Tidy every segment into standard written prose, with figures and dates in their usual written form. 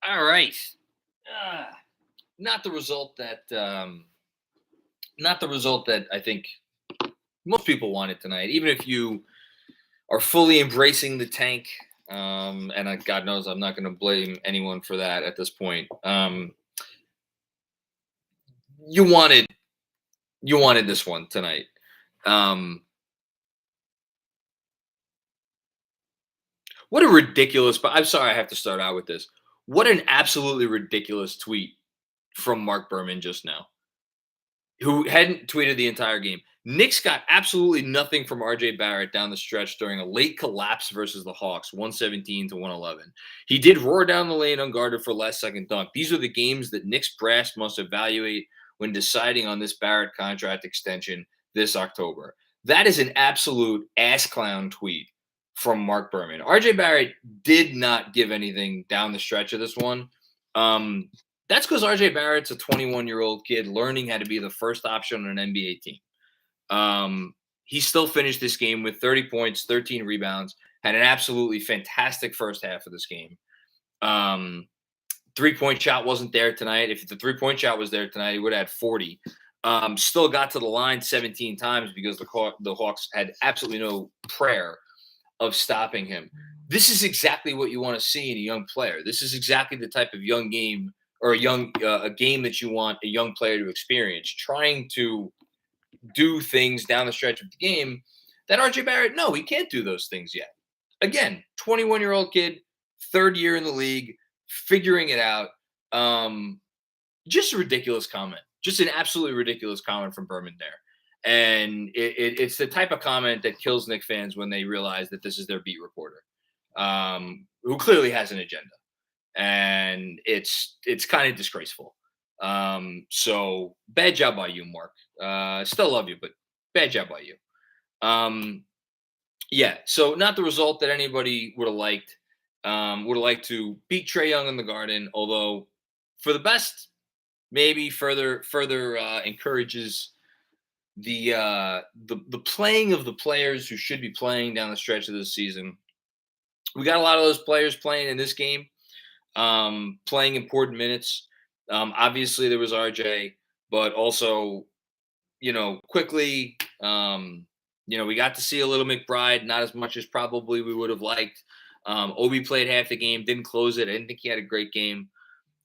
All right. Uh, not the result that I think most people wanted tonight. Even if you are fully embracing the tank, and God knows I'm not going to blame anyone for that at this point. You wanted this one tonight. What a ridiculous! But I'm sorry, I have to start out with this. What an absolutely ridiculous tweet from Mark Berman just now, who hadn't tweeted the entire game. Knicks got absolutely nothing from RJ Barrett down the stretch during a late collapse versus the Hawks, 117 to 111. He did roar down the lane unguarded for last second dunk. These are the games that Knicks brass must evaluate when deciding on this Barrett contract extension this October. That is an absolute ass clown tweet from Mark Berman. RJ Barrett did not give anything down the stretch of this one. That's because RJ Barrett's a 21-year-old kid learning how to be the first option on an NBA team. He still finished this game with 30 points, 13 rebounds, had an absolutely fantastic first half of this game. Three-point shot wasn't there tonight. If the three-point shot was there tonight, he would have had 40. Still got to the line 17 times because the Hawks had absolutely no prayer of stopping him. This is exactly what you want to see in a young player. This is exactly the type of young game or a game that you want a young player to experience, trying to do things down the stretch of the game that RJ Barrett, no, he can't do those things yet. Again, 21-year-old kid, third year in the league, figuring it out. Just a ridiculous comment. Just an absolutely ridiculous comment from Berman there. And it's the type of comment that kills Knicks fans when they realize that this is their beat reporter, who clearly has an agenda. And it's kind of disgraceful. So bad job by you, Mark. Still love you, but bad job by you. Yeah, so not the result that anybody would have liked. Would have liked to beat Trae Young in the Garden, although for the best, maybe further encourages the playing of the players who should be playing down the stretch of this season. We got a lot of those players playing in this game, playing important minutes. Obviously, there was RJ, but also, quickly, we got to see a little McBride, not as much as probably we would have liked. Obi played half the game, didn't close it. I didn't think he had a great game.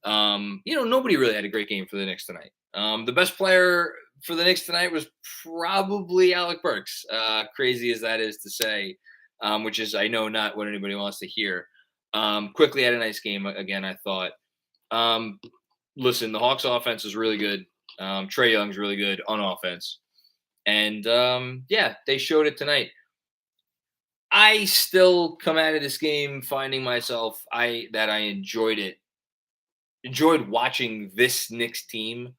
Nobody really had a great game for the Knicks tonight. The best player for the Knicks tonight was probably Alec Burks. Crazy as that is to say, which is, I know, not what anybody wants to hear. Quickly had a nice game again, I thought. Listen, the Hawks offense is really good. Trae Young's really good on offense. And, they showed it tonight. I still come out of this game finding myself that I enjoyed it. Enjoyed watching this Knicks team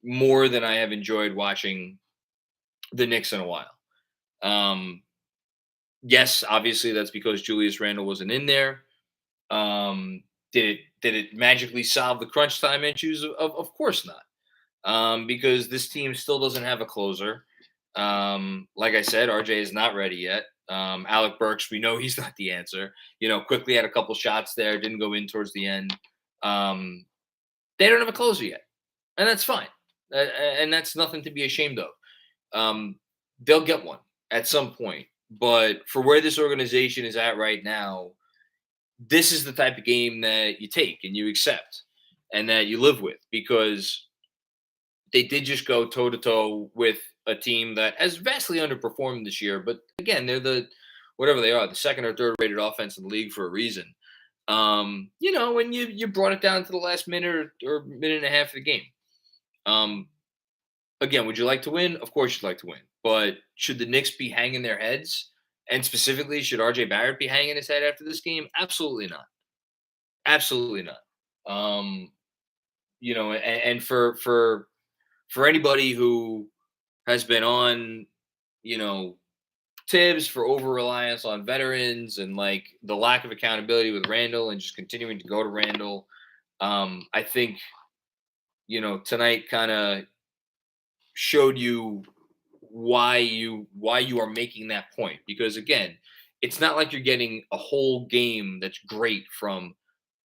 more than I have enjoyed watching the Knicks in a while. Yes, obviously that's because Julius Randle wasn't in there. Did it magically solve the crunch time issues? Of course not. Because this team still doesn't have a closer. Like I said, RJ is not ready yet. Alec Burks, we know he's not the answer. Quickly had a couple shots there, didn't go in towards the end. They don't have a closer yet, and that's fine. And that's nothing to be ashamed of. They'll get one at some point. But for where this organization is at right now, this is the type of game that you take and you accept and that you live with, because they did just go toe-to-toe with a team that has vastly underperformed this year. But again, they're the second or third rated offense in the league for a reason. When you brought it down to the last minute or minute and a half of the game. Again, would you like to win? Of course you'd like to win. But should the Knicks be hanging their heads? And specifically, should RJ Barrett be hanging his head after this game? Absolutely not. Absolutely not. And for anybody who has been on, Tibbs for over-reliance on veterans and like the lack of accountability with Randall and just continuing to go to Randall, I think, tonight kind of showed you why you are making that point. Because again, it's not like you're getting a whole game that's great from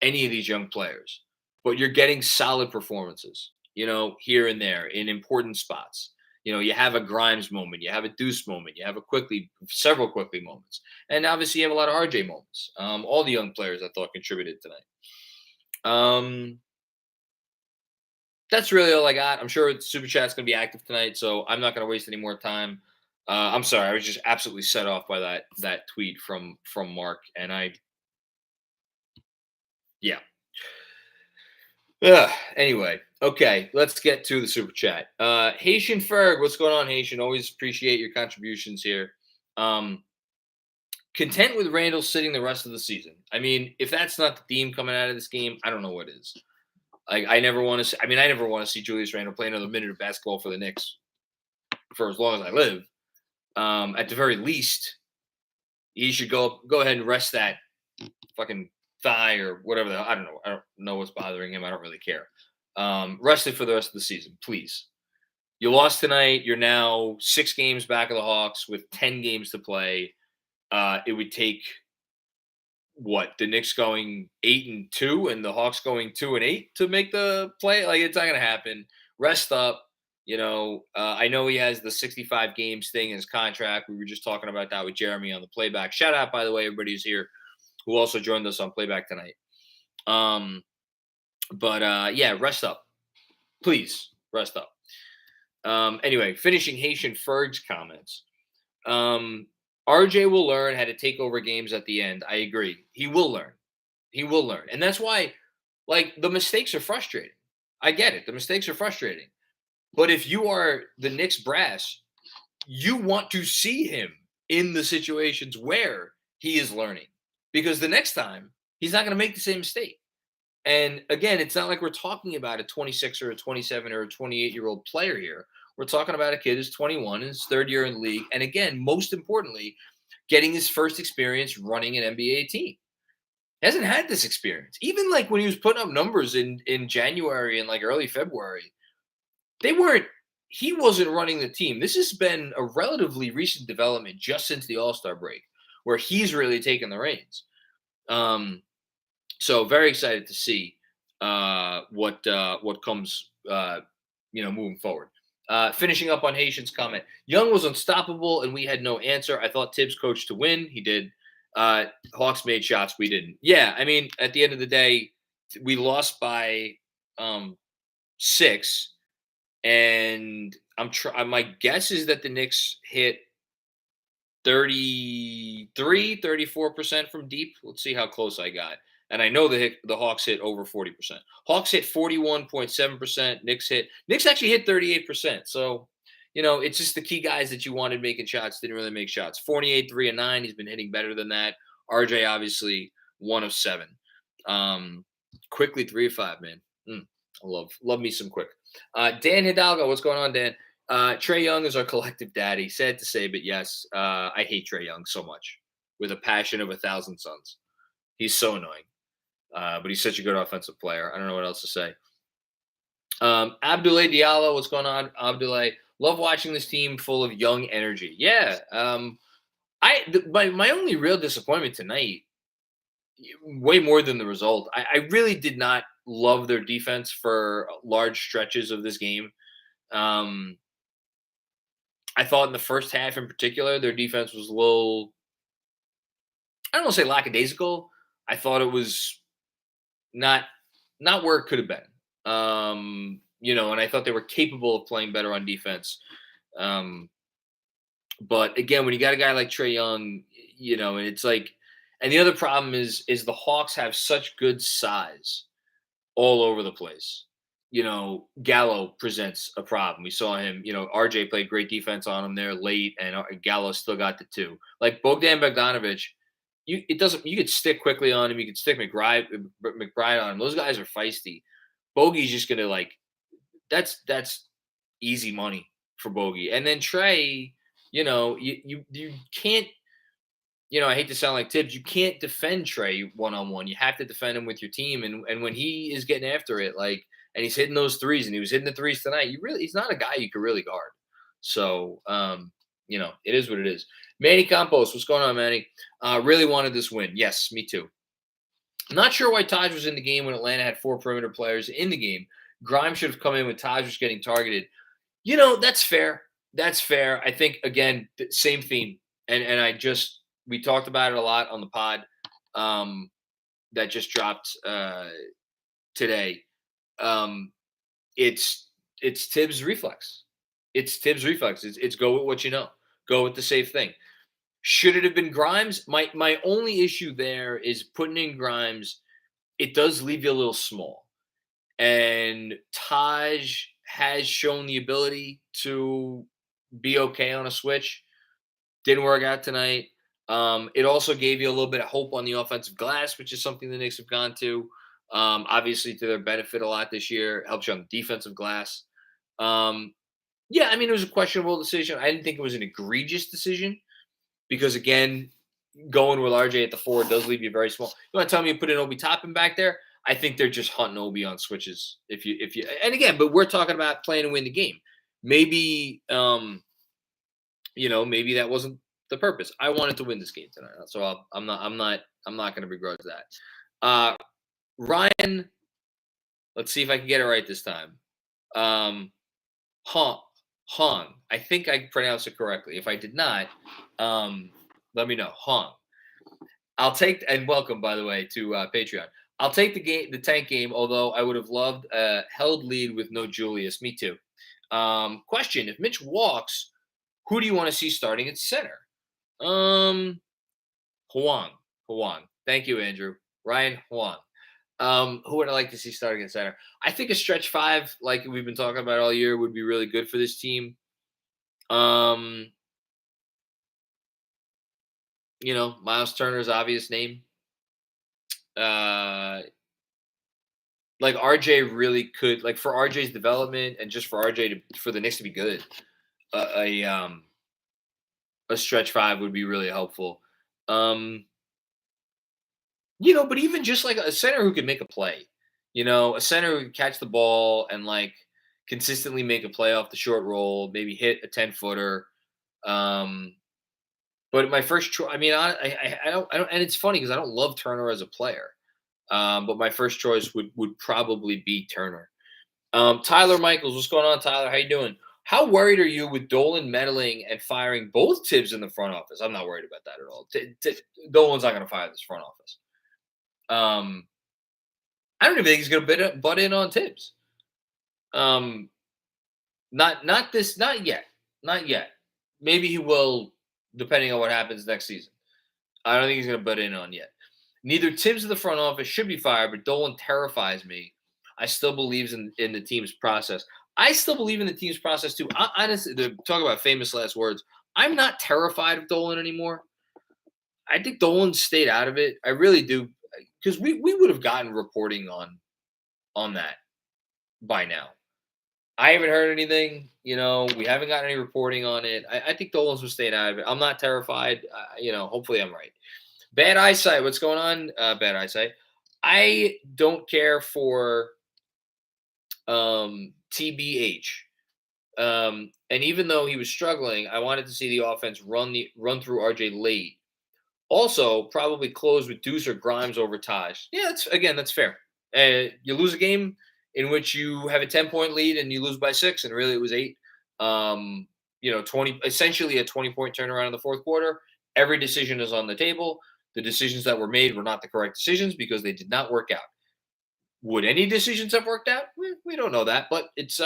any of these young players, but you're getting solid performances, here and there in important spots. You have a Grimes moment, you have a Deuce moment, you have several quickly moments, and obviously you have a lot of RJ moments. All the young players I thought contributed tonight. That's really all I got. I'm sure Super Chat's gonna be active tonight, so I'm not gonna waste any more time. I'm sorry, I was just absolutely set off by that tweet from Mark, and yeah. Anyway, okay, let's get to the Super Chat. Haitian Ferg, what's going on, Haitian? Always appreciate your contributions here. Um, Content with Randall sitting the rest of the season. I mean, if that's not the theme coming out of this game, I don't know what is. Like, I never want to. I never want to see Julius Randle play another minute of basketball for the Knicks for as long as I live. At the very least, he should go ahead and rest that fucking thigh or whatever. I don't know. I don't know what's bothering him. I don't really care. Rest it for the rest of the season, please. You lost tonight. You're now 6 games back of the Hawks with 10 games to play. It would take the Knicks going 8-2 and the Hawks going 2-8 to make the play. Like, it's not gonna happen. Rest up. I know he has the 65 games thing in his contract. We were just talking about that with Jeremy on the playback. Shout out, by the way, everybody who's here who also joined us on playback tonight. Yeah, rest up. Please, rest up. Anyway, finishing Haitian Ferg's comments. RJ will learn how to take over games at the end. I agree. He will learn. And that's why, the mistakes are frustrating. I get it. The mistakes are frustrating. But if you are the Knicks brass, you want to see him in the situations where he is learning. Because the next time, he's not going to make the same mistake. And again, it's not like we're talking about a 26 or a 27 or a 28-year-old player here. We're talking about a kid who's 21 in his third year in the league. And again, most importantly, getting his first experience running an NBA team. He hasn't had this experience. Even when he was putting up numbers in January and early February, he wasn't running the team. This has been a relatively recent development just since the All-Star break, where he's really taken the reins. So very excited to see what comes, moving forward. Finishing up on Haitian's comment, Young was unstoppable and we had no answer. I thought Tibbs coached to win. He did. Hawks made shots. We didn't. Yeah, at the end of the day, we lost by 6. And my guess is that the Knicks hit 34% from deep. Let's see how close I got. And I know the Hawks hit over 40%. Hawks hit 41.7%. Knicks actually hit 38%. So, it's just the key guys that you wanted making shots didn't really make shots. Fournier 3 of 9. He's been hitting better than that. RJ obviously 1 of 7. Quickly 3 of 5, man. I love me some quick. Dan Hidalgo, what's going on, Dan? Trae Young is our collective daddy. Sad to say, but yes, I hate Trae Young so much with a passion of 1,000 suns. He's so annoying, but he's such a good offensive player. I don't know what else to say. Abdoulaye Diallo, what's going on? Abdoulaye, love watching this team full of young energy. Yeah, my only real disappointment tonight, way more than the result, I really did not love their defense for large stretches of this game. I thought in the first half in particular, their defense was a little, I don't want to say lackadaisical. I thought it was not where it could have been. And I thought they were capable of playing better on defense. But again, when you got a guy like Trae Young, and it's and the other problem is the Hawks have such good size all over the place. Gallo presents a problem. We saw him, RJ played great defense on him there late, and Gallo still got the 2. Bogdan Bogdanovic, you could stick quickly on him. You could stick McBride on him. Those guys are feisty. Bogey's just going to that's easy money for Bogey. And then Trae, you can't, I hate to sound like Tibbs, you can't defend Trae one-on-one. You have to defend him with your team. And when he is getting after it, and he's hitting those threes, and he was hitting the threes tonight, he's not a guy you could really guard. So, it is what it is. Manny Campos, what's going on, Manny? Really wanted this win. Yes, me too. Not sure why Taj was in the game when Atlanta had 4 perimeter players in the game. Grimes should have come in when Taj was getting targeted. That's fair. That's fair. I think, again, same theme. And we talked about it a lot on the pod that just dropped today. It's Tibbs reflex. It's Tibbs reflex. It's go with what you know. Go with the safe thing. Should it have been Grimes? My only issue there is putting in Grimes. It does leave you a little small. And Taj has shown the ability to be okay on a switch. Didn't work out tonight. It also gave you a little bit of hope on the offensive glass, which is something the Knicks have gone to. Obviously, to their benefit a lot this year. Helps you on the defensive glass. Yeah, I mean, it was a questionable decision. I didn't think it was an egregious decision because, again, going with RJ at the 4 does leave you very small. You want to tell me you put in Obi Toppin back there? I think they're just hunting Obi on switches. And again, but we're talking about playing to win the game. Maybe, maybe that wasn't the purpose. I wanted to win this game tonight, so I'm not going to begrudge that. Ryan, let's see if I can get it right this time. Hong. I think I pronounced it correctly. If I did not, let me know. Hong. I'll take, and welcome, by the way, to Patreon. I'll take the tank game, although I would have loved a held lead with no Julius. Me too. Question: if Mitch walks, who do you want to see starting at center? Huang. Thank you, Andrew. Ryan Huang. Who would I like to see starting at center? I think a stretch 5, like we've been talking about all year, would be really good for this team. Miles Turner's obvious name. Like RJ really could, like for RJ's development and just for RJ for the Knicks to be good, a stretch 5 would be really helpful. But even just like a center who could make a play, a center who could catch the ball and like consistently make a play off the short roll, maybe hit a 10-footer. But my first choice, I mean, I don't, and it's funny because I don't love Turner as a player. But my first choice would probably be Turner. Tyler Michaels, what's going on, Tyler? How you doing? How worried are you with Dolan meddling and firing both Tibbs in the front office? I'm not worried about that at all. Dolan's not going to fire this front office. I don't even think he's going to butt in on Tibbs. Not yet. Maybe he will, depending on what happens next season. I don't think he's going to butt in on yet. Neither Tibbs or the front office should be fired, but Dolan terrifies me. I still believe in the team's process. I still believe in the team's process too. Honestly, to talk about famous last words, I'm not terrified of Dolan anymore. I think Dolan stayed out of it. I really do, because we would have gotten reporting on that by now. I haven't heard anything. We haven't gotten any reporting on it. I think Dolan's was staying out of it. I'm not terrified. Hopefully I'm right. Bad eyesight. What's going on? Bad eyesight. I don't care for TBH. And even though he was struggling, I wanted to see the offense run through RJ late. Also, probably close with Deuce or Grimes over Taj. Yeah, that's fair. You lose a game in which you have a 10-point lead and you lose by 6, and really it was 8. 20, essentially a 20-point turnaround in the fourth quarter. Every decision is on the table. The decisions that were made were not the correct decisions because they did not work out. Would any decisions have worked out? We don't know that, but it's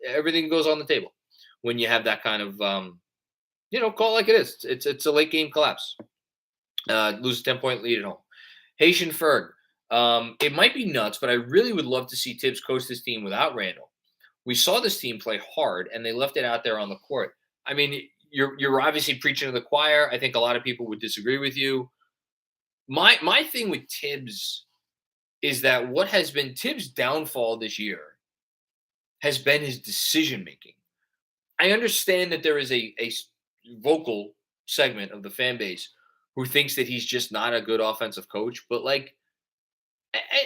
everything goes on the table when you have that kind of call it like it is. It's a late game collapse. Lose a 10-point lead at home. Haitian Ferg. It might be nuts, but I really would love to see Tibbs coach this team without Randall. We saw this team play hard, and they left it out there on the court. I mean, you're obviously preaching to the choir. I think a lot of people would disagree with you. My thing with Tibbs is that what has been Tibbs' downfall this year has been his decision making. I understand that there is a vocal segment of the fan base who thinks that he's just not a good offensive coach, but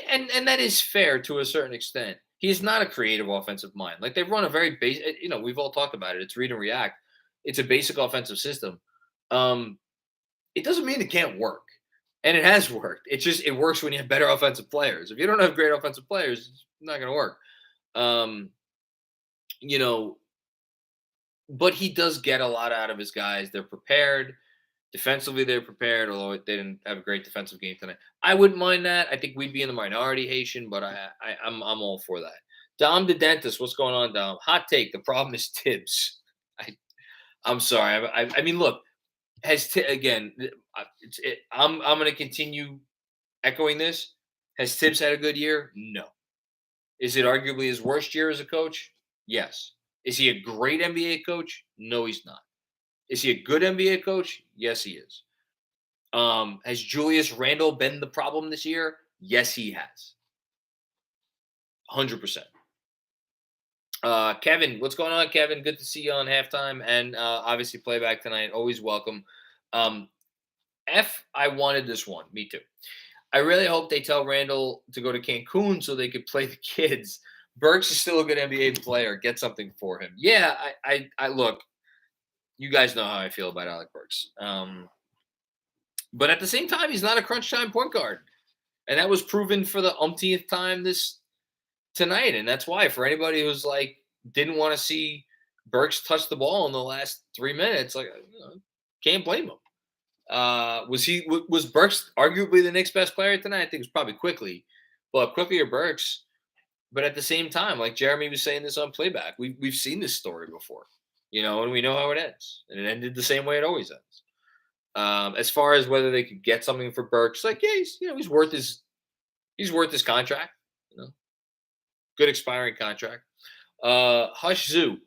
and that is fair to a certain extent. He's not a creative offensive mind. Like, they run a very basic, we've all talked about it. It's read and react. It's a basic offensive system. It doesn't mean it can't work. And it has worked. It works when you have better offensive players. If you don't have great offensive players, it's not going to work. Um, you know, but he does get a lot out of his guys. They're prepared. Defensively, they're prepared, although they didn't have a great defensive game tonight. I wouldn't mind that. I think we'd be in the minority, Haitian, but I'm all for that. Dom the dentist, what's going on, Dom? Hot take: the problem is Tibbs. I I'm sorry. I mean, look, again. I'm going to continue echoing this. Has Tibbs had a good year? No. Is it arguably his worst year as a coach? Yes. Is he a great NBA coach? No, he's not. Is he a good NBA coach? Yes, he is. Has Julius Randle been the problem this year? Yes, he has. 100%. Kevin, what's going on, Kevin? Good to see you on halftime and obviously playback tonight. Always welcome. Um, I wanted this one. Me too. I really hope they tell Randall to go to Cancun so they could play the kids. Burks is still a good NBA player. Get something for him. Yeah, I look. You guys know how I feel about Alec Burks. But at the same time, he's not a crunch time point guard, and that was proven for the umpteenth time tonight. And that's why, for anybody who's like didn't want to see Burks touch the ball in the last 3 minutes, like can't blame him. Was Burks arguably the Knicks' best player tonight? I think it was probably Quickly, but Quickly or Burks. But at the same time, like Jeremy was saying this on playback, we've seen this story before, and we know how it ends, and it ended the same way it always ends. As far as whether they could get something for Burks, like yeah, he's worth his contract, good expiring contract. Hush Zoo,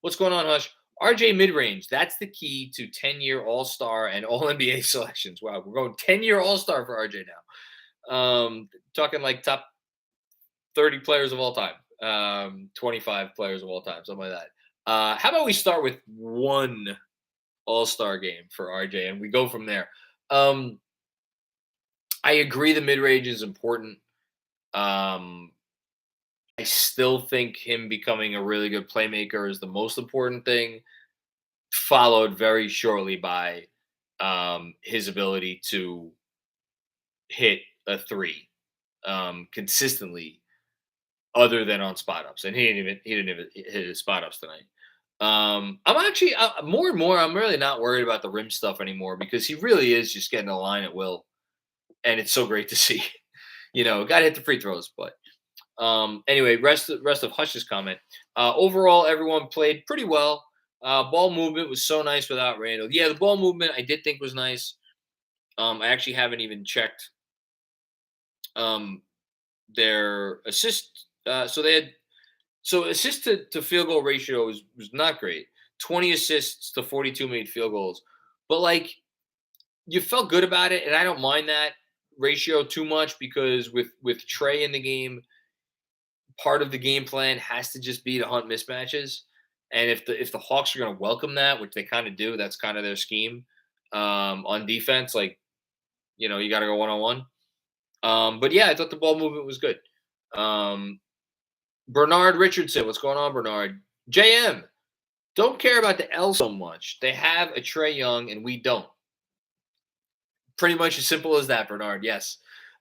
what's going on, Hush? RJ mid-range, that's the key to 10-year All-Star and All-NBA selections. Wow, we're going 10-year All-Star for RJ now. Talking like top 30 players of all time, 25 players of all time, something like that. How about we start with one All-Star game for RJ, and we go from there. I agree the mid-range is important. I still think him becoming a really good playmaker is the most important thing, followed very shortly by his ability to hit a three consistently, other than on spot ups. And he didn't even hit his spot ups tonight. I'm actually more and more. I'm really not worried about the rim stuff anymore because he really is just getting a line at will, and it's so great to see. Got to hit the free throws, but. Anyway, rest of Hush's comment. Overall, everyone played pretty well. Ball movement was so nice without Randall. Yeah, the ball movement I did think was nice. I actually haven't even checked their assist. So assist to field goal ratio was not great. 20 assists to 42 made field goals, but like you felt good about it, and I don't mind that ratio too much because with Trey in the game. Part of the game plan has to just be to hunt mismatches, and if the Hawks are going to welcome that, which they kind of do, that's kind of their scheme on defense. Like, you got to go 1-on-1. But yeah, I thought the ball movement was good. Bernard Richardson, what's going on, Bernard? JM, don't care about the L so much. They have a Trae Young, and we don't. Pretty much as simple as that, Bernard. Yes.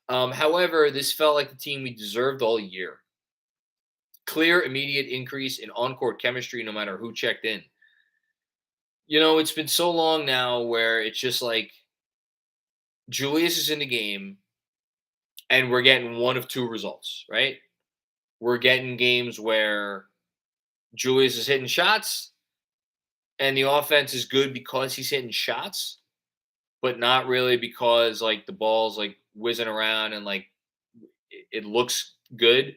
However, this felt like the team we deserved all year. Clear, immediate increase in on-court chemistry no matter who checked in. It's been so long now where it's just like Julius is in the game and we're getting one of two results, right? We're getting games where Julius is hitting shots and the offense is good because he's hitting shots, but not really because like the ball's like whizzing around and like it looks good.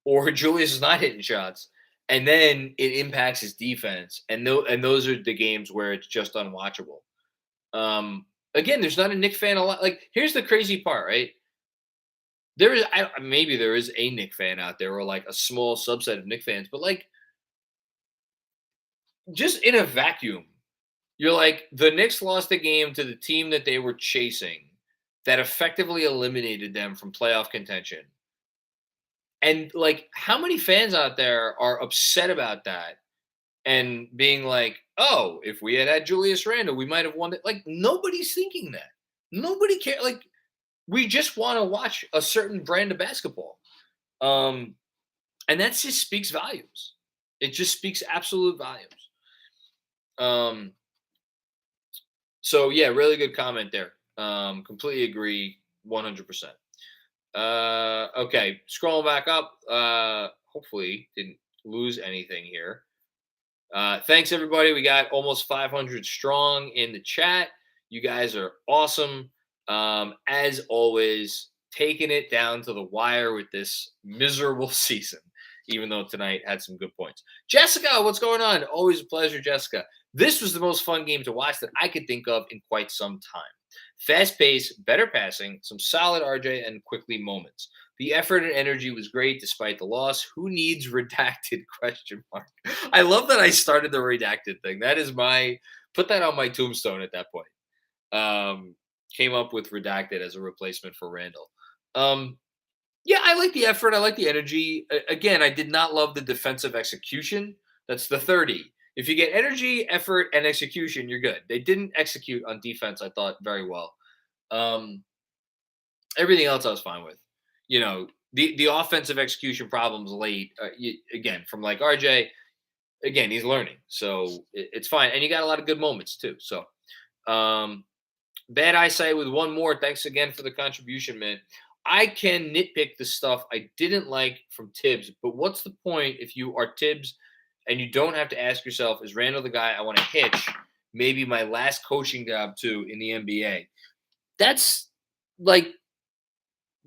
Or Julius is not hitting shots, and then it impacts his defense. And those are the games where it's just unwatchable. Again, there's not a Knicks fan a lot. Like, here's the crazy part, right? Maybe there is a Knicks fan out there, or like a small subset of Knicks fans, but like, just in a vacuum, you're like, the Knicks lost the game to the team that they were chasing, that effectively eliminated them from playoff contention. And like, how many fans out there are upset about that and being like, oh, if we had Julius Randle, we might have won it. Like, nobody's thinking that. Nobody cares. Like, We just want to watch a certain brand of basketball. And that just speaks volumes. It just speaks absolute volumes. Um, so yeah, really good comment there. Completely agree, 100%. Okay, scrolling back up. Hopefully, didn't lose anything here. Thanks everybody. We got almost 500 strong in the chat. You guys are awesome. As always, taking it down to the wire with this miserable season, even though tonight had some good points. Jessica, what's going on? Always a pleasure, Jessica. This was the most fun game to watch that I could think of in quite some time. Fast pace, better passing, some solid RJ and quickly moments. The effort and energy was great despite the loss. Who needs redacted question mark? I love that I started the redacted thing. That is my put that on my tombstone at that point. Came up with redacted as a replacement for Randall. Yeah, I like the effort. I like the energy. Again, I did not love the defensive execution. That's the 30. If you get energy, effort, and execution, you're good. They didn't execute on defense, I thought, very well. Um, Everything else I was fine with. You know, the offensive execution problems late, again, from like RJ, again, he's learning. So it's fine. And you got a lot of good moments too. So, bad eyesight with one more. Thanks again for the contribution, man. I can nitpick the stuff I didn't like from Tibbs, but what's the point if you are Tibbs and you don't have to ask yourself, is Randall the guy I want to hitch? Maybe my last coaching job too in the NBA. That's like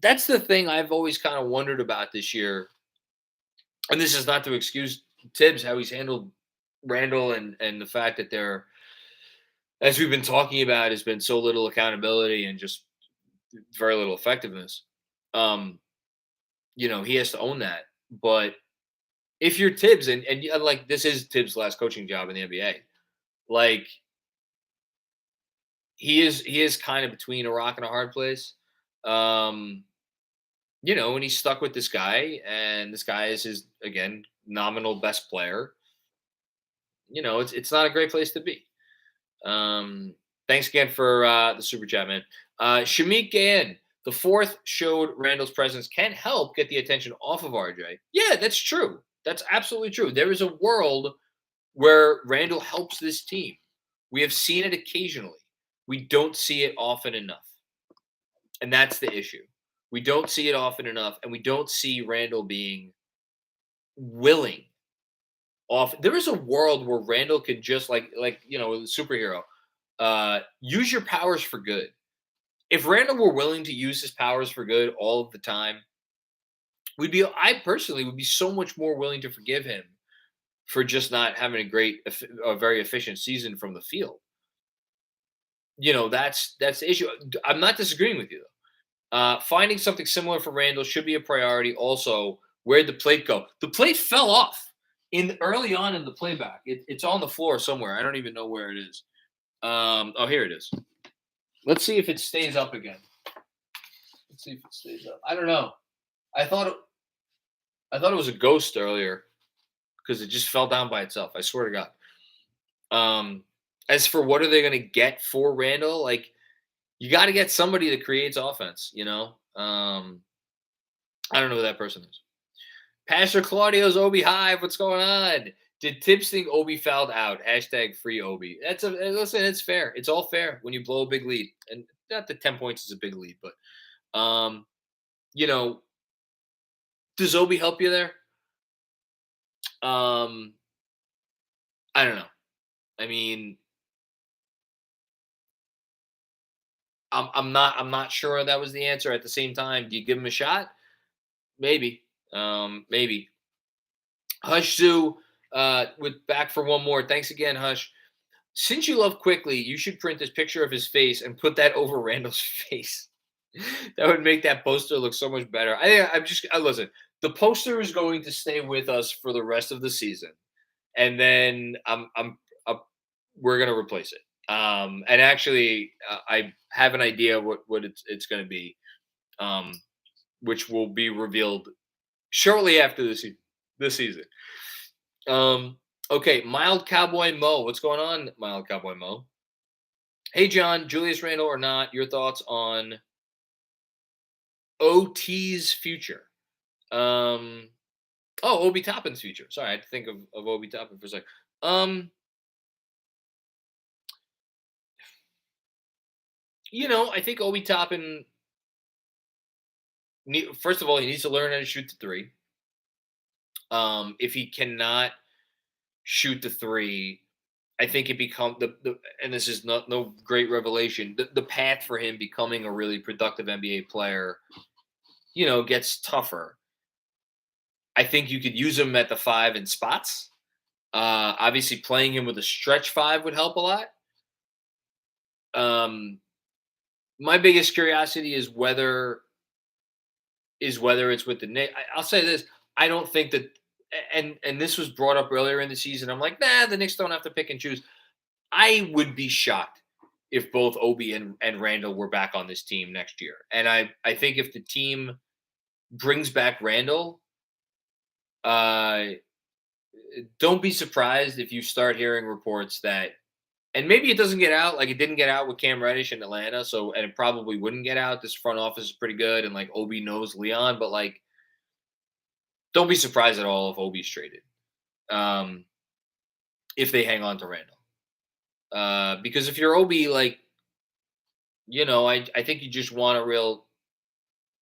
that's the thing I've always kind of wondered about this year. And this is not to excuse Tibbs how he's handled Randall and the fact that there, as we've been talking about, has been so little accountability and just very little effectiveness. Um, he has to own that. But if you're Tibbs and like this is Tibbs' last coaching job in the NBA, like he is kind of between a rock and a hard place. Um, and he's stuck with this guy, and this guy is his again nominal best player. It's not a great place to be. Thanks again for the super chat, man. Shamik Gayen, the fourth showed Randall's presence can help get the attention off of RJ. Yeah, that's true. That's absolutely true. There is a world where Randall helps this team. We have seen it occasionally. We don't see it often enough. And that's the issue. We don't see it often enough, and we don't see Randall being willing off. There is a world where Randall could just like superhero, use your powers for good. If Randall were willing to use his powers for good all of the time, I personally would be so much more willing to forgive him for just not having a very efficient season from the field. That's the issue. I'm not disagreeing with you though. Finding something similar for Randall should be a priority. Also, where'd the plate go? The plate fell off early on in the playback. It's on the floor somewhere. I don't even know where it is. Here it is. Let's see if it stays up again. Let's see if it stays up. I don't know. I thought it was a ghost earlier because it just fell down by itself. I swear to God. As for what are they going to get for Randall, like you got to get somebody that creates offense. I don't know who that person is. Pastor Claudio's Obi Hive. What's going on? Did Tibbs think Obi fouled out? #, free Obi. Listen, it's fair. It's all fair when you blow a big lead. And not that 10 points is a big lead, but does Obi help you there? I don't know. I mean, I'm not sure that was the answer. At the same time, do you give him a shot? Maybe. Maybe. Hush Zoo, with back for one more. Thanks again, Hush. Since you love Quickly, you should print this picture of his face and put that over Randall's face. That would make that poster look so much better. Listen. The poster is going to stay with us for the rest of the season, and then we're gonna replace it. And actually, I have an idea what it's going to be, which will be revealed shortly after this season. Okay, Mild Cowboy Mo. What's going on, Mild Cowboy Mo? Hey, John, Julius Randle or not, your thoughts on OT's future. Obi Toppin's future. Sorry, I had to think of Obi Toppin for a second. I think Obi Toppin, first of all, he needs to learn how to shoot the three. If he cannot shoot the three, I think it becomes and this is no great revelation. The path for him becoming a really productive NBA player, gets tougher. I think you could use him at the 5 in spots. Obviously, playing him with a stretch 5 would help a lot. My biggest curiosity is whether it's with the Knicks. I'll say this: I don't think that, and this was brought up earlier in the season. I'm like, nah, the Knicks don't have to pick and choose. I would be shocked if both Obi and Randall were back on this team next year. And I think if the team brings back Randall, don't be surprised if you start hearing reports that, and maybe it doesn't get out, like it didn't get out with Cam Reddish in Atlanta, and it probably wouldn't get out. This front office is pretty good, and like Obi knows Leon, but like, don't be surprised at all if Obi's traded, if they hang on to Randall, because if you're Obi, like, I think you just want a real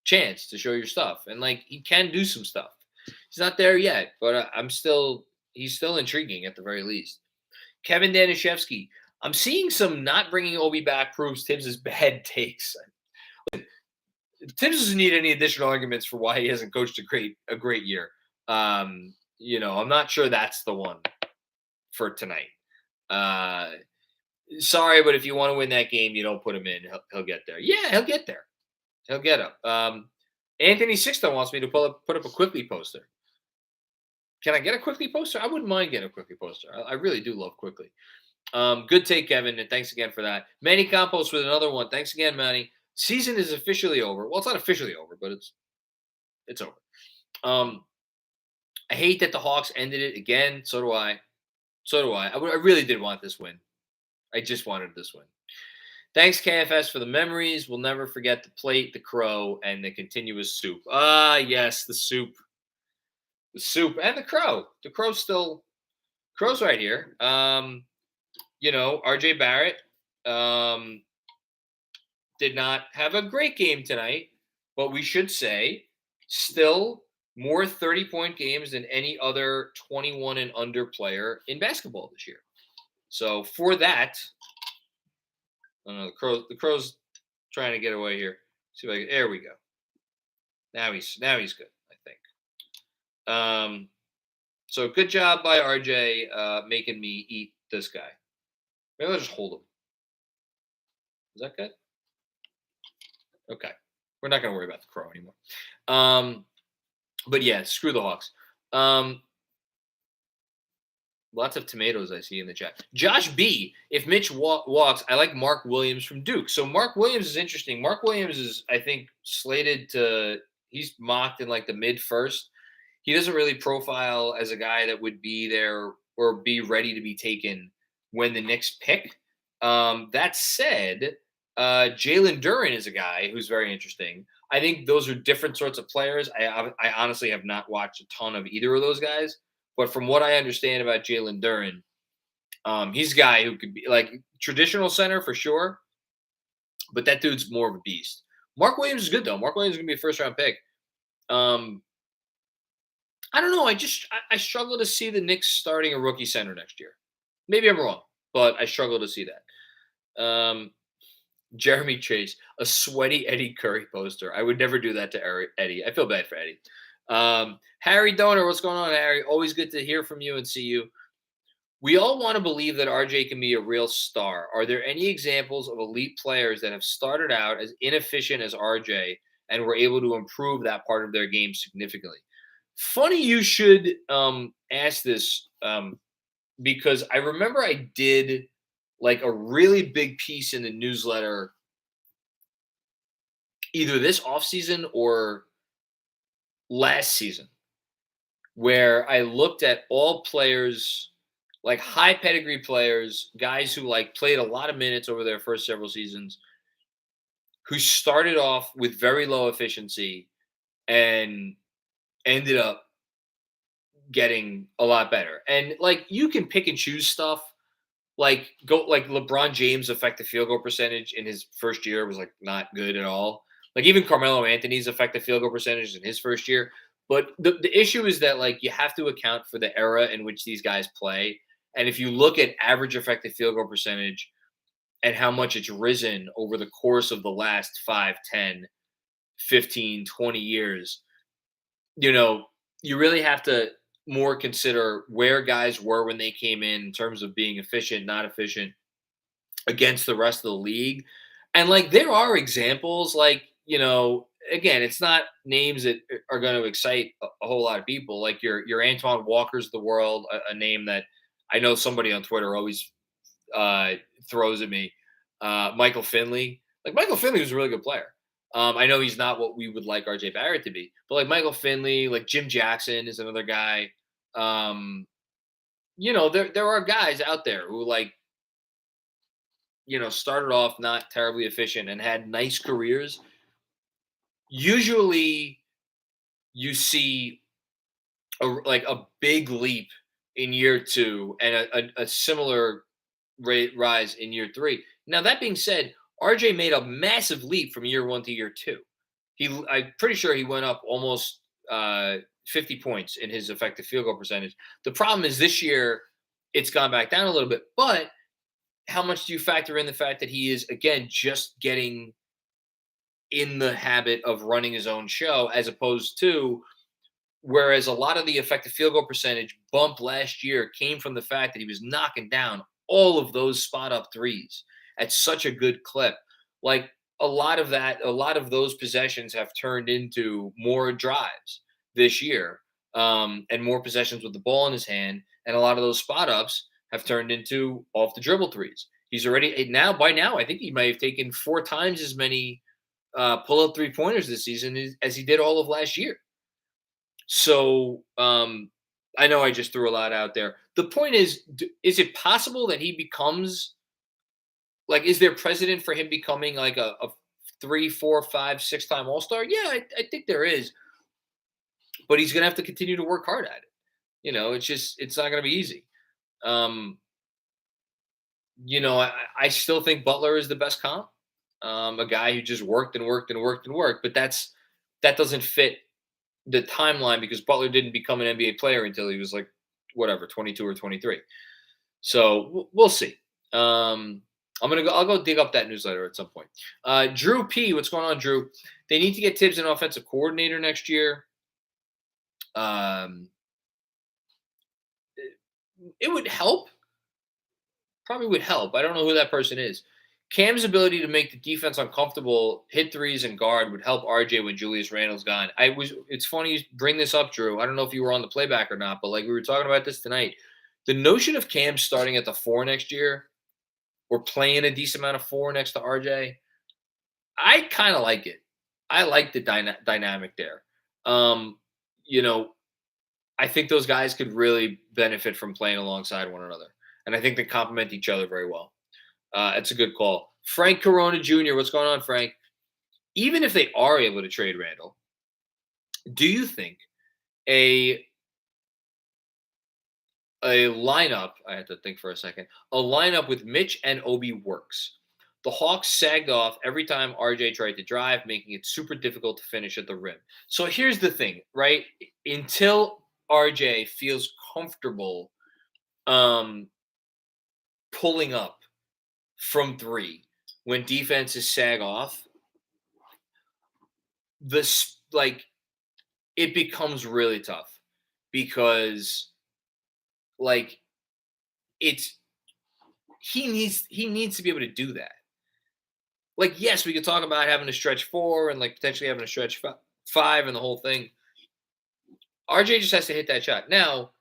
chance to show your stuff, and like he can do some stuff. He's not there yet, but he's still intriguing at the very least. Kevin Danishevsky. I'm seeing some not bringing Obi back proves Tibbs' bad takes. Tibbs doesn't need any additional arguments for why he hasn't coached a great year. I'm not sure that's the one for tonight. Sorry, but if you want to win that game, you don't put him in. He'll get there. Yeah, he'll get there. He'll get up. Anthony Sixto wants me to put up a Quickly poster. Can I get a Quickly poster? I wouldn't mind getting a Quickly poster. I really do love Quickly. Good take, Kevin, and thanks again for that. Manny Campos with another one. Thanks again, Manny. Season is officially over. Well, it's not officially over, but it's over. I hate that the Hawks ended it again. So do I. I really did want this win. I just wanted this win. Thanks, KFS, for the memories. We'll never forget the plate, the crow, and the continuous soup. Yes, the soup. The soup and the crow. The crow's right here. RJ Barrett did not have a great game tonight, but we should say still more 30-point games than any other 21 and under player in basketball this year. So for that, the crow's trying to get away here. See if I can, there we go. Now he's good, I think. So good job by RJ making me eat this guy. Maybe I'll just hold him. Is that good? Okay. We're not going to worry about the crow anymore. But yeah, screw the Hawks. Lots of tomatoes I see in the chat. Josh B, if Mitch walks, I like Mark Williams from Duke. So Mark Williams is interesting. Mark Williams is, I think, slated to – he's mocked in like the mid-first. He doesn't really profile as a guy that would be there or be ready to be taken when the Knicks pick. That said, Jalen Duren is a guy who's very interesting. I think those are different sorts of players. I honestly have not watched a ton of either of those guys. But from what I understand about Jalen Duren, he's a guy who could be like traditional center for sure. But that dude's more of a beast. Mark Williams is good, though. Mark Williams is going to be a first-round pick. I don't know. I struggle to see the Knicks starting a rookie center next year. Maybe I'm wrong, but I struggle to see that. Jeremy Chase, a sweaty Eddie Curry poster. I would never do that to Eddie. I feel bad for Eddie. Harry Donor, what's going on, Harry? Always good to hear from you and see you. We all want to believe that RJ can be a real star. Are there any examples of elite players that have started out as inefficient as RJ and were able to improve that part of their game significantly? Funny you should ask this because I remember I did like a really big piece in the newsletter either this offseason or last season where I looked at all players, like high pedigree players, guys who like played a lot of minutes over their first several seasons, who started off with very low efficiency and ended up getting a lot better. And like you can pick and choose stuff. Like LeBron James' effective field goal percentage in his first year was like not good at all. Like even Carmelo Anthony's effective field goal percentage in his first year. But the issue is that like you have to account for the era in which these guys play. And if you look at average effective field goal percentage and how much it's risen over the course of the last 5, 10, 15, 20 years, you really have to more consider where guys were when they came in terms of being efficient, not efficient against the rest of the league. And like there are examples, like, again, it's not names that are going to excite a whole lot of people. Like your Antoine Walker's of the world, a name that I know somebody on Twitter always throws at me. Michael Finley. Like Michael Finley was a really good player. I know he's not what we would like RJ Barrett to be, but like Michael Finley, like Jim Jackson is another guy. There are guys out there who like, started off not terribly efficient and had nice careers. Usually you see a big leap in year 2 and a similar rate rise in year 3. Now that being said, RJ made a massive leap from year 1 to year 2. I'm pretty sure he went up almost 50 points in his effective field goal percentage. The problem is this year it's gone back down a little bit, but how much do you factor in the fact that he is again just getting in the habit of running his own show, as opposed to whereas a lot of the effective field goal percentage bump last year came from the fact that he was knocking down all of those spot up threes at such a good clip. Like a lot of those possessions have turned into more drives this year, and more possessions with the ball in his hand. And a lot of those spot ups have turned into off the dribble threes. He's already by now, I think he might have taken 4 times as many pull up 3-pointers this season as he did all of last year. So I know I just threw a lot out there. The point is it possible that he becomes like, is there precedent for him becoming like a 3, 4, 5, 6-time All-Star? Yeah, I think there is. But he's going to have to continue to work hard at it. It's not going to be easy. I still think Butler is the best comp. A guy who just worked and worked and worked and worked, but that doesn't fit the timeline because Butler didn't become an NBA player until he was like, 22 or 23. So we'll see. I'll go dig up that newsletter at some point. Drew P, what's going on, Drew? They need to get Tibbs an offensive coordinator next year. It would help. Probably would help. I don't know who that person is. Cam's ability to make the defense uncomfortable, hit threes, and guard would help RJ when Julius Randle's gone. It's funny you bring this up, Drew. I don't know if you were on the playback or not, but like we were talking about this tonight. The notion of Cam starting at the 4 next year or playing a decent amount of 4 next to RJ, I kind of like it. I like the dynamic there. I think those guys could really benefit from playing alongside one another. And I think they complement each other very well. It's a good call. Frank Corona Jr., what's going on, Frank? Even if they are able to trade Randle, do you think a lineup, I had to think for a second, a lineup with Mitch and Obi works? The Hawks sagged off every time RJ tried to drive, making it super difficult to finish at the rim. So here's the thing, right? Until RJ feels comfortable pulling up from 3 when defenses sag off, it becomes really tough because he needs to be able to do that. Like, yes, we could talk about having a stretch 4 and like potentially having a stretch 5 and the whole thing. RJ just has to hit that shot. Now,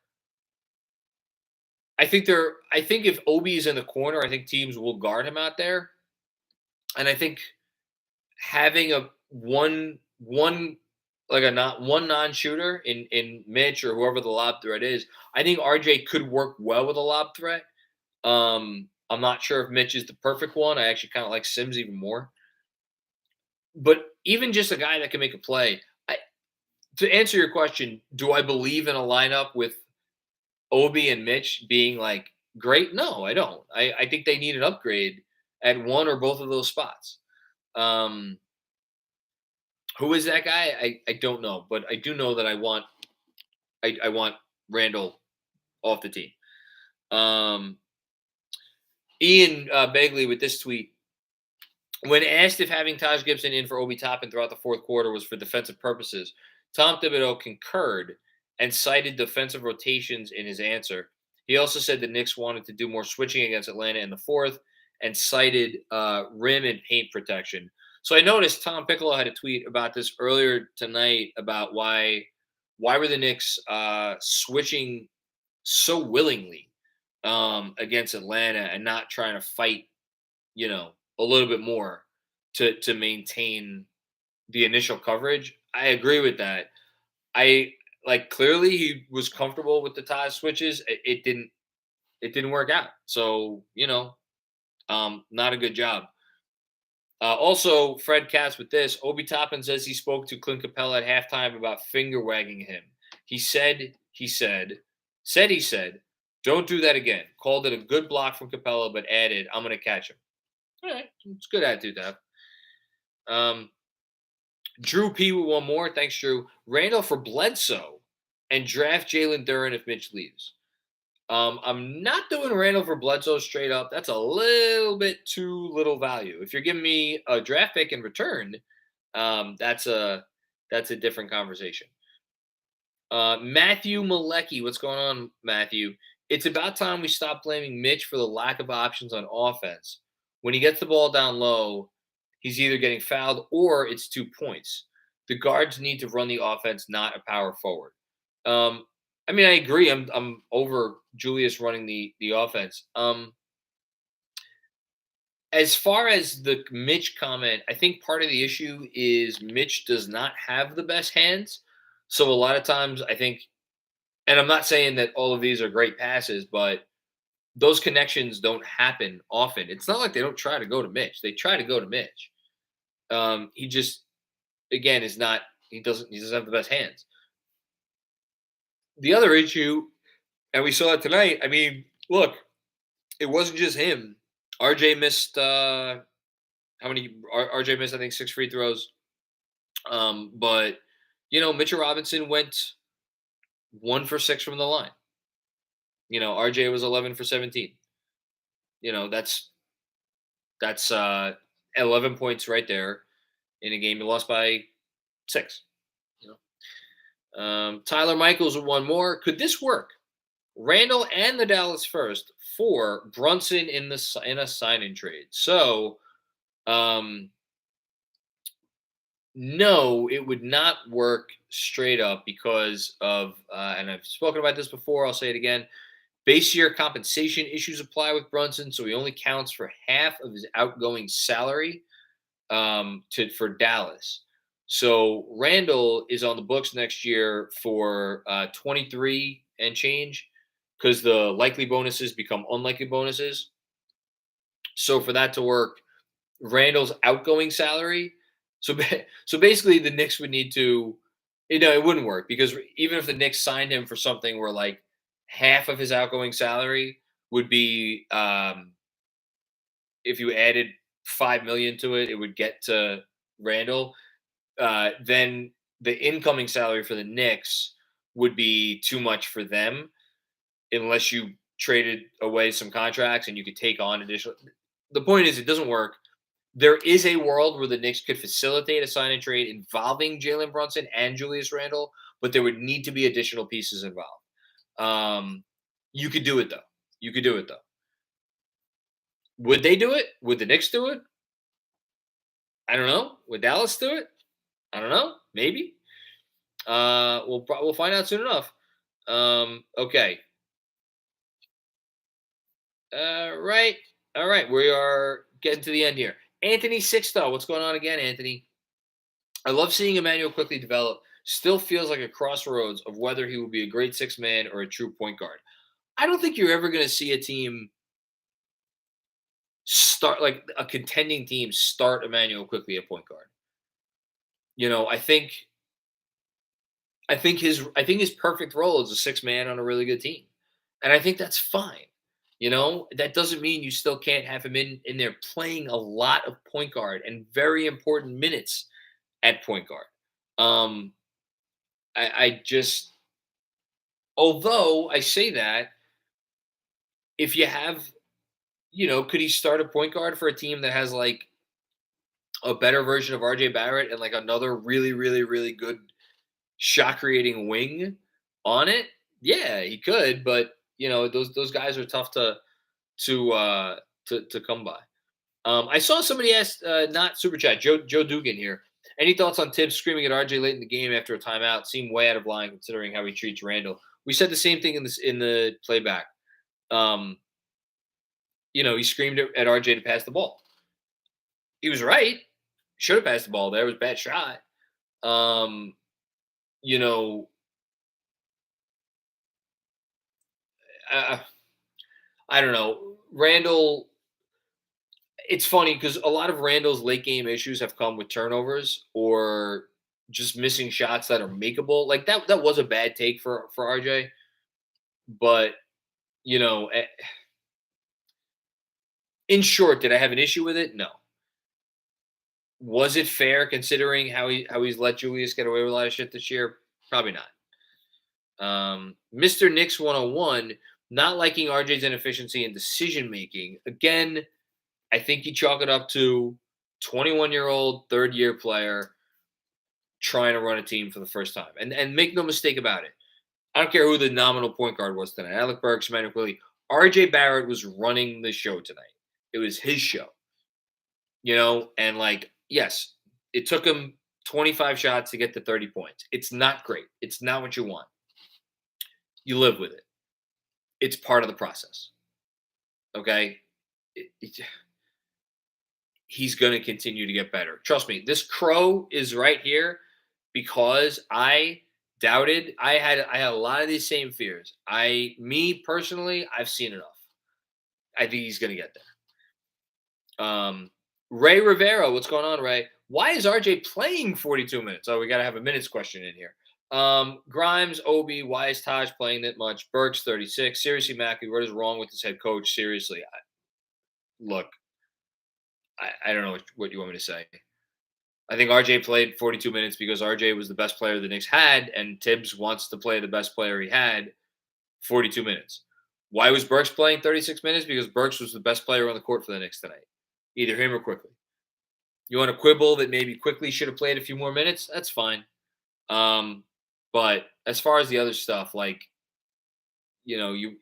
I think if Obi is in the corner, I think teams will guard him out there. And I think having a one non-shooter in Mitch or whoever the lob threat is, I think RJ could work well with a lob threat. I'm not sure if Mitch is the perfect one. I actually kind of like Sims even more. But even just a guy that can make a play. To answer your question, do I believe in a lineup with Obi and Mitch being like great? No, I don't. I think they need an upgrade at one or both of those spots. Um, who is that guy? I don't know, but I do know that I want Randall off the team. Um, Ian Begley with this tweet. When asked if having Taj Gibson in for Obi Toppin throughout the fourth quarter was for defensive purposes, Tom Thibodeau concurred and cited defensive rotations in his answer. He also said the Knicks wanted to do more switching against Atlanta in the fourth and cited rim and paint protection. So I noticed Tom Piccolo had a tweet about this earlier tonight about why were the Knicks switching so willingly against Atlanta and not trying to fight, a little bit more to maintain the initial coverage. I agree with that. I like clearly he was comfortable with the Taj switches. It didn't work out. So, not a good job. Also, Fred Katz with this. Obi Toppin says he spoke to Clint Capella at halftime about finger wagging him. He said, don't do that again. Called it a good block from Capella, but added, I'm going to catch him. All right. It's a good attitude to have. Drew P with one more. Thanks, Drew. Randall for Bledsoe and draft Jalen Duren if Mitch leaves. I'm not doing Randall for Bledsoe straight up. That's a little bit too little value. If you're giving me a draft pick in return, that's a different conversation. Matthew Malecki, what's going on, Matthew? It's about time we stop blaming Mitch for the lack of options on offense. When he gets the ball down low, he's either getting fouled or it's 2 points. The guards need to run the offense, not a power forward. I agree. I'm over Julius running the offense. As far as the Mitch comment, I think part of the issue is Mitch does not have the best hands. So a lot of times I think, and I'm not saying that all of these are great passes, but those connections don't happen often. It's not like they don't try to go to Mitch. They try to go to Mitch. He just, again, is not. He doesn't have the best hands. The other issue, and we saw it tonight. Look, it wasn't just him. RJ missed how many? RJ missed, I think, 6 free throws. But Mitchell Robinson went 1 for 6 from the line. RJ was 11 for 17. That's 11 points right there in a game you lost by 6. Tyler Michaels with one more. Could this work? Randall and the Dallas first for Brunson in a sign-in trade. So, no, it would not work straight up because of, and I've spoken about this before. I'll say it again. Base year compensation issues apply with Brunson, so he only counts for half of his outgoing salary for Dallas. So Randall is on the books next year for 23 and change because the likely bonuses become unlikely bonuses. So for that to work, Randall's outgoing salary. So basically, the Knicks would need to, it wouldn't work because even if the Knicks signed him for something where like half of his outgoing salary would be, if you added $5 million to it, it would get to Randall. Then the incoming salary for the Knicks would be too much for them unless you traded away some contracts and you could take on additional. The point is, it doesn't work. There is a world where the Knicks could facilitate a sign and trade involving Jalen Brunson and Julius Randle, but there would need to be additional pieces involved. You could do it though. Would they do it? Would the Knicks do it? I don't know. Would Dallas do it? I don't know. Maybe. We'll find out soon enough. Okay. Right. All right. We are getting to the end here. Anthony Sixto, what's going on again, Anthony? I love seeing Emmanuel quickly develop. Still feels like a crossroads of whether he will be a great 6-man or a true point guard. I don't think you're ever going to see a team start, like a contending team, start Emmanuel quickly at point guard. I think his perfect role is a six man on a really good team, and I think that's fine. That doesn't mean you still can't have him in there playing a lot of point guard and very important minutes at point guard. Um, I just, although I say that, if you have, could he start a point guard for a team that has like a better version of RJ Barrett and like another really, really, really good shot creating wing on it? Yeah, he could, but those guys are tough to come by. I saw somebody ask, not super chat, Joe Dugan here. Any thoughts on Tibbs screaming at RJ late in the game after a timeout? Seemed way out of line considering how he treats Randall. We said the same thing in the playback. Um, he screamed at RJ to pass the ball. He was right. Should have passed the ball there. It was a bad shot. Um, you know, uh, I don't know. Randall, it's funny because a lot of Randall's late game issues have come with turnovers or just missing shots that are makeable. Like that was a bad take for RJ, but you know, eh, in short, did I have an issue with it? No. Was it fair considering how he's let Julius get away with a lot of shit this year? Probably not. Mr. Knicks 101, not liking RJ's inefficiency and decision making. Again, I think you chalk it up to 21-year-old third year player trying to run a team for the first time. And make no mistake about it. I don't care who the nominal point guard was tonight. Alec Burks, Emmanuel Quilly. RJ Barrett was running the show tonight. It was his show. And like, yes, it took him 25 shots to get to 30 points. It's not great. It's not what you want. You live with it. It's part of the process. Okay? He's going to continue to get better. Trust me, this crow is right here because I doubted. I had a lot of these same fears. Me personally, I've seen enough. I think he's going to get there. Ray Rivera, what's going on, Ray? Why is RJ playing 42 minutes? Oh, we got to have a minutes question in here. Grimes, Obi, why is Taj playing that much? Burks, 36. Seriously, Mackie, what is wrong with this head coach? Seriously, look, I don't know what you want me to say. I think RJ played 42 minutes because RJ was the best player the Knicks had, and Tibbs wants to play the best player he had 42 minutes. Why was Burks playing 36 minutes? Because Burks was the best player on the court for the Knicks tonight. Either him or Quickly. You want to quibble that maybe Quickly should have played a few more minutes? That's fine. But as far as the other stuff, like, you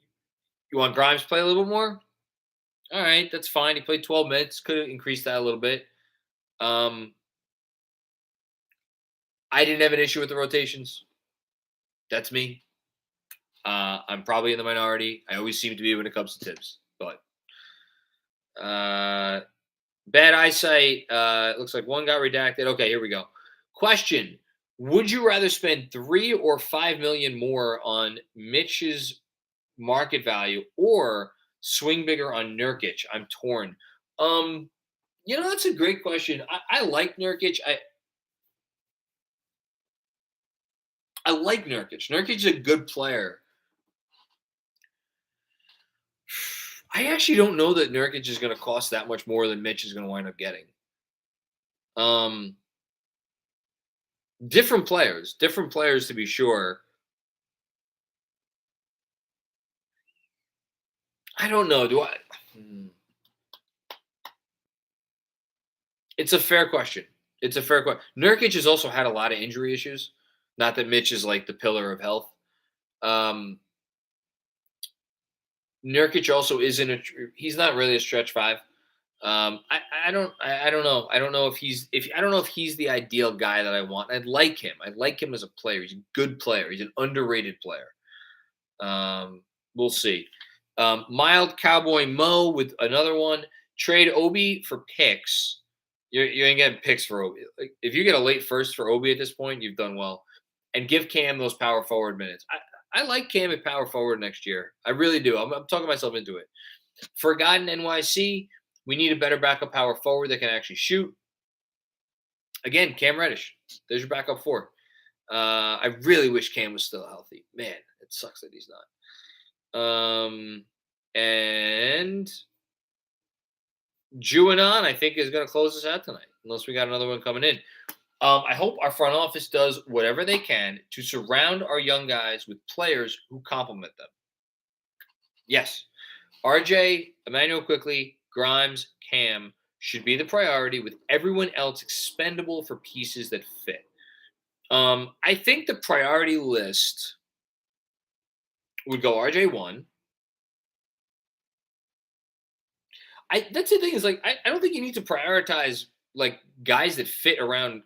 want Grimes to play a little bit more? All right, that's fine. He played 12 minutes. Could have increased that a little bit. I didn't have an issue with the rotations. That's me. I'm probably in the minority. I always seem to be when it comes to Tibbs. But bad eyesight. Looks like one got redacted. Okay, here we go. Question. Would you rather spend $3 or $5 million more on Mitch's market value or swing bigger on Nurkic? I'm torn. That's a great question. I like Nurkic. I like Nurkic. Nurkic is a good player. I actually don't know that Nurkic is going to cost that much more than Mitch is going to wind up getting. Different players to be sure. I don't know. It's a fair question. Nurkic has also had a lot of injury issues. Not that Mitch is like the pillar of health. Nurkic also he's not really a stretch five. I don't know. I don't know if he's the ideal guy that I want. I'd like him. I like him as a player. He's a good player. He's an underrated player. We'll see. Mild Cowboy Mo with another one. Trade Obi for picks. You ain't getting picks for Obi. Like, if you get a late first for Obi at this point, you've done well. And give Cam those power forward minutes. I like Cam at power forward next year. I really do. I'm talking myself into it. Forgotten NYC, we need a better backup power forward that can actually shoot. Again, Cam Reddish. There's your backup 4. I really wish Cam was still healthy. Man, it sucks that he's not. And Juanon, I think, is going to close us out tonight, unless we got another one coming in. I hope our front office does whatever they can to surround our young guys with players who complement them. Yes, RJ, Emmanuel Quickly, Grimes, Cam should be the priority, with everyone else expendable for pieces that fit. I think the priority list would go RJ 1. That's the thing, is like I don't think you need to prioritize like guys that fit around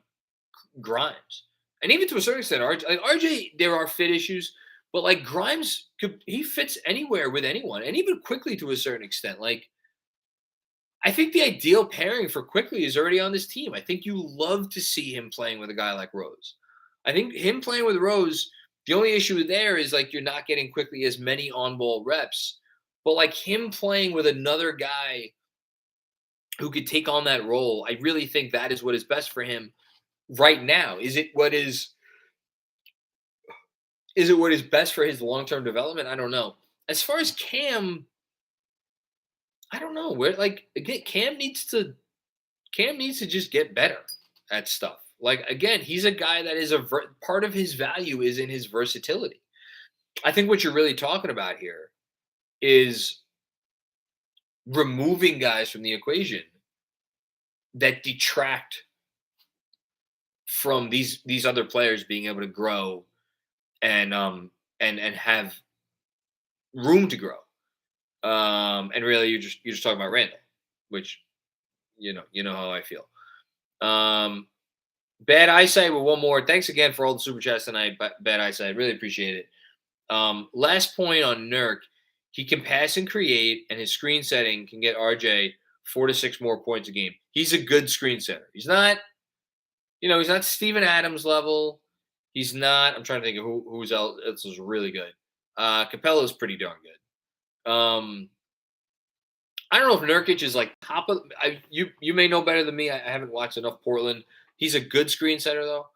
Grimes, and even to a certain extent, RJ, there are fit issues, but like Grimes, he fits anywhere with anyone, and even Quickly to a certain extent. Like, I think the ideal pairing for Quickly is already on this team. I think you love to see him playing with a guy like Rose. I think him playing with Rose, the only issue there is like you're not getting Quickly as many on-ball reps, but like him playing with another guy who could take on that role, I really think that is what is best for him right now. Is it what is best for his long-term development? I don't know. As far as Cam, I don't know. Where, like, again, Cam needs to just get better at stuff. Like, again, he's a guy that is part of his value is in his versatility. I think what you're really talking about here is removing guys from the equation that detract from these other players being able to grow and have room to grow. And really, you're just talking about Randall, which you know how I feel. Bad eyesight with one more. Thanks again for all the super chats tonight. Bad eyesight, really appreciate it. Last point on Nurk, he can pass and create, and his screen setting can get RJ 4 to 6 more points a game. He's a good screen setter. He's not, he's not Steven Adams level. He's not. I'm trying to think of who's else is really good. Capella's pretty darn good. I don't know if Nurkic is like top of. You may know better than me. I haven't watched enough Portland. He's a good screen setter though.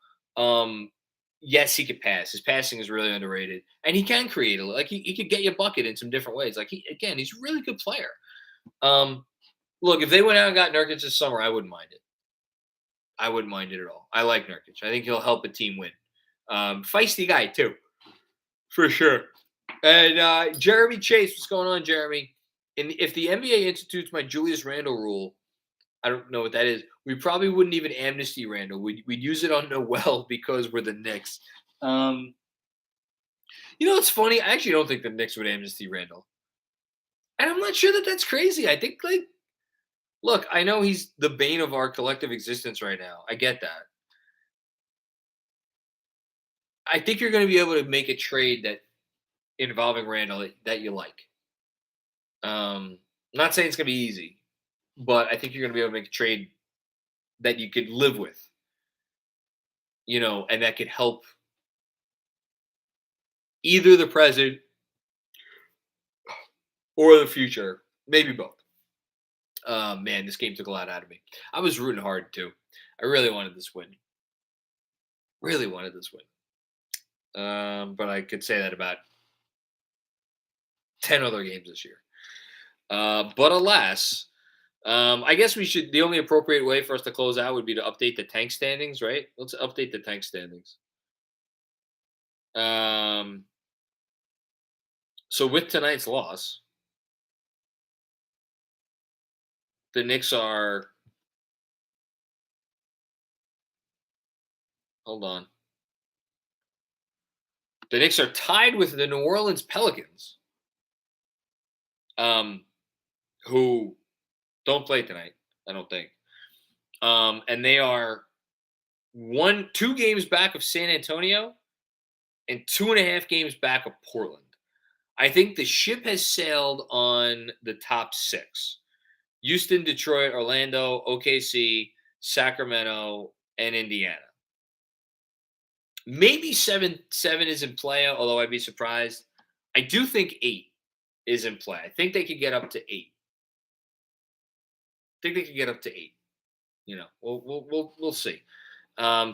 Yes, he could pass. His passing is really underrated, and he can create a like he could get you a bucket in some different ways. Like he's a really good player. Look, if they went out and got Nurkic this summer, I wouldn't mind it. I wouldn't mind it at all. I like Nurkic. I think he'll help a team win. Feisty guy too, for sure. And Jeremy Chase, what's going on, Jeremy? If the NBA institutes my Julius Randle rule, I don't know what that is. We probably wouldn't even amnesty Randle. We'd use it on Noel because we're the Knicks. It's funny. I actually don't think the Knicks would amnesty Randle. And I'm not sure that that's crazy. I think, like, look, I know he's the bane of our collective existence right now. I get that. I think you're going to be able to make a trade that involving Randle that you like. Not saying it's going to be easy, but I think you're going to be able to make a trade that you could live with, and that could help either the present or the future, maybe both. Man, this game took a lot out of me. I was rooting hard too. I really wanted this win. Really wanted this win. But I could say that about 10 other games this year. But alas, I guess the only appropriate way for us to close out would be to update the tank standings, right? Let's update the tank standings. So with tonight's loss, the Knicks are, hold on. The Knicks are tied with the New Orleans Pelicans, who don't play tonight, I don't think. And they are 2 games back of San Antonio and 2.5 games back of Portland. I think the ship has sailed on the top 6. Houston, Detroit, Orlando, OKC, Sacramento, and Indiana. Maybe 7 is in play, although I'd be surprised. I do think 8 is in play. I think they could get up to 8. We'll see.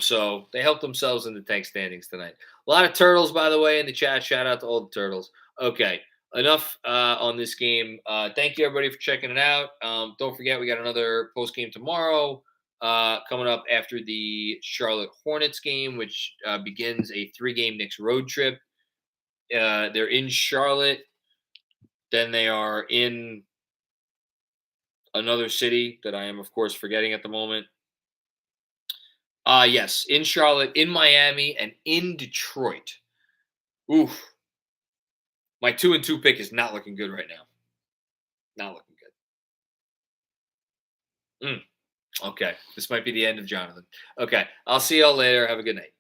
So they helped themselves in the tank standings tonight. A lot of turtles, by the way, in the chat. Shout out to all the turtles. Okay, enough on this game. Thank you everybody for checking it out. Don't forget we got another post game tomorrow coming up after the Charlotte Hornets game, which begins a 3-game Knicks road trip. They're in Charlotte, then they are in another city that I am, of course, forgetting at the moment. Yes, in Charlotte, in Miami, and in Detroit. Oof. My 2-2 pick is not looking good right now. Not looking good. Okay. This might be the end of Jonathan. Okay. I'll see y'all later. Have a good night.